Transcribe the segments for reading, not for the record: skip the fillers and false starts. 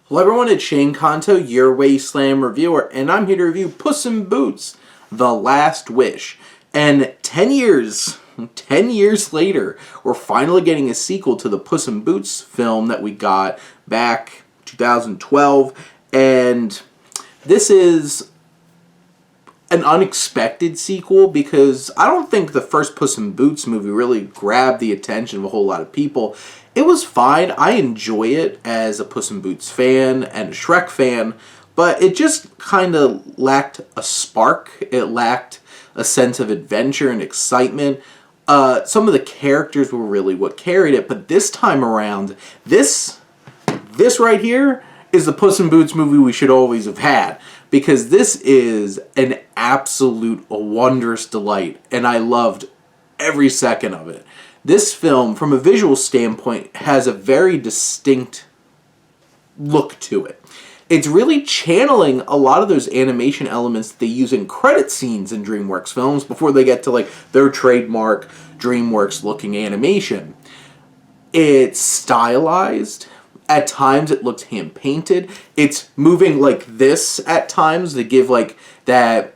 Hello everyone, it's Shane Kanto, your Wasteland reviewer, and I'm here to review Puss in Boots: The Last Wish. And 10 years later, we're finally getting a sequel to the Puss in Boots film that we got back 2012, and this is an unexpected sequel because I don't think the first Puss in Boots movie really grabbed the attention of a whole lot of people. It was fine. I enjoy it as a Puss in Boots fan and a Shrek fan, but it just kind of lacked a spark. It lacked a sense of adventure and excitement. Some of the characters were really what carried it, but this time around, this right here is the Puss in Boots movie we should always have had, because this is an absolute wondrous delight, and I loved every second of it. This film, from a visual standpoint, has a very distinct look to it. It's really channeling a lot of those animation elements that they use in credit scenes in DreamWorks films before they get to like their trademark DreamWorks looking animation. It's stylized. At times it looks hand-painted. It's moving like this at times to give like that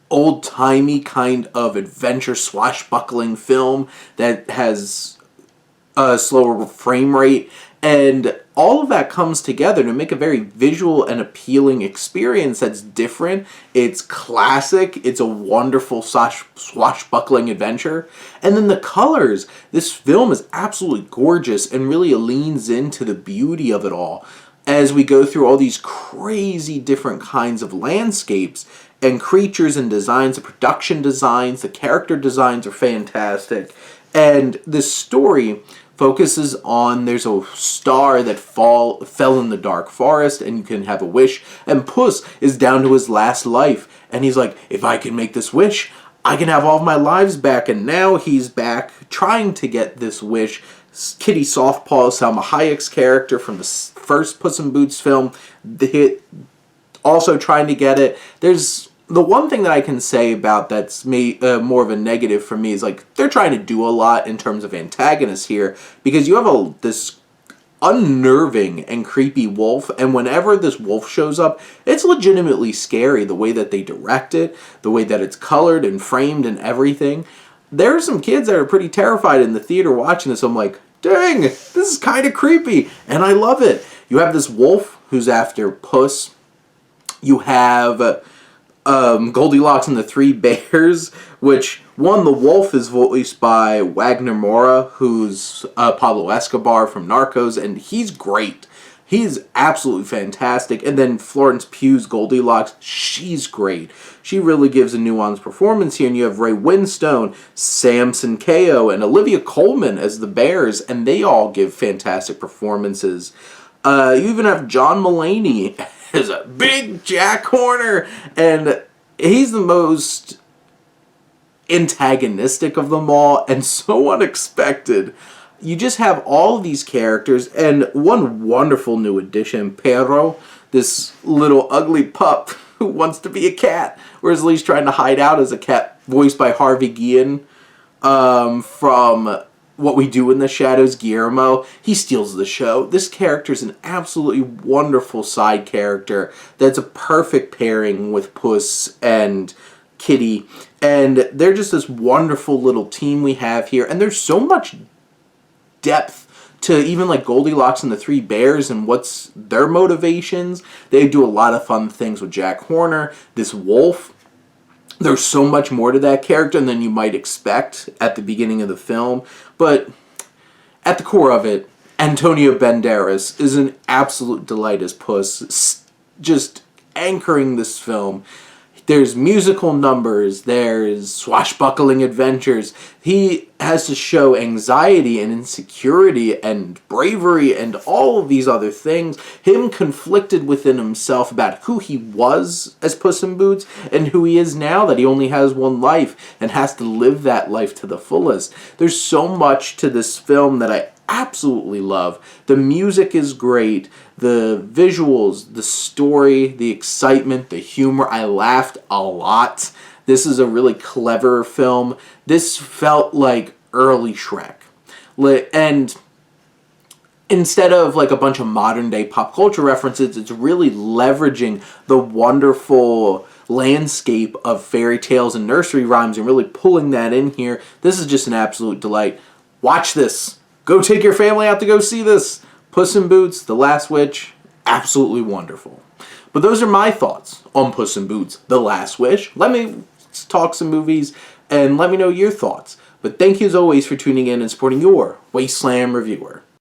old-timey kind of adventure swashbuckling film that has a slower frame rate. And all of that comes together to make a very visual and appealing experience that's different. It's classic. It's a wonderful swashbuckling adventure. And then the colors. This film is absolutely gorgeous and really leans into the beauty of it all as we go through all these crazy different kinds of landscapes and creatures and designs. The production designs, the character designs are fantastic. And the story focuses on there's a star that fell in the dark forest and you can have a wish, and Puss is down to his last life and he's like, if I can make this wish, I can have all of my lives back. And now he's back trying to get this wish. Kitty Softpaw, Salma Hayek's character from the first Puss in Boots film, also trying to get it. There's the one thing that I can say about that's more of a negative for me is like they're trying to do a lot in terms of antagonists here, because you have this unnerving and creepy wolf, and whenever this wolf shows up, it's legitimately scary. The way that they direct it, the way that it's colored and framed and everything. There are some kids that are pretty terrified in the theater watching this. I'm like, dang, this is kind of creepy, and I love it. You have this wolf who's after Puss. You have Goldilocks and the Three Bears, which, one, the wolf is voiced by Wagner Moura, who's Pablo Escobar from Narcos, and he's great. He's absolutely fantastic. And then Florence Pugh's Goldilocks, she's great. She really gives a nuanced performance here. And you have Ray Winstone, Samson Kayo, and Olivia Colman as the bears, and they all give fantastic performances. You even have John Mulaney as a big Jack Horner, and he's the most antagonistic of them all, and so unexpected. You just have all of these characters, and one wonderful new addition, Perro, this little ugly pup who wants to be a cat, whereas Lee's trying to hide out as a cat, voiced by Harvey Guillen from What We Do in the Shadows, Guillermo. He steals the show. This character is an absolutely wonderful side character that's a perfect pairing with Puss and Kitty, and they're just this wonderful little team we have here, and there's so much depth to even like Goldilocks and the Three Bears and what's their motivations. They do a lot of fun things with Jack Horner, this wolf. There's so much more to that character than you might expect at the beginning of the film. But at the core of it, Antonio Banderas is an absolute delight as Puss, just anchoring this film. There's musical numbers, there's swashbuckling adventures. He has to show anxiety and insecurity and bravery and all of these other things. Him conflicted within himself about who he was as Puss in Boots and who he is now, that he only has one life and has to live that life to the fullest. There's so much to this film that I absolutely love. The music is great. The visuals, the story, the excitement, the humor. I laughed a lot. This is a really clever film. This felt like early Shrek. And instead of like a bunch of modern day pop culture references, it's really leveraging the wonderful landscape of fairy tales and nursery rhymes and really pulling that in here. This is just an absolute delight. Watch this. Go take your family out to go see this. Puss in Boots, The Last Witch, absolutely wonderful. But those are my thoughts on Puss in Boots, The Last Wish. Let me talk some movies and let me know your thoughts. But thank you as always for tuning in and supporting your Wasteland reviewer.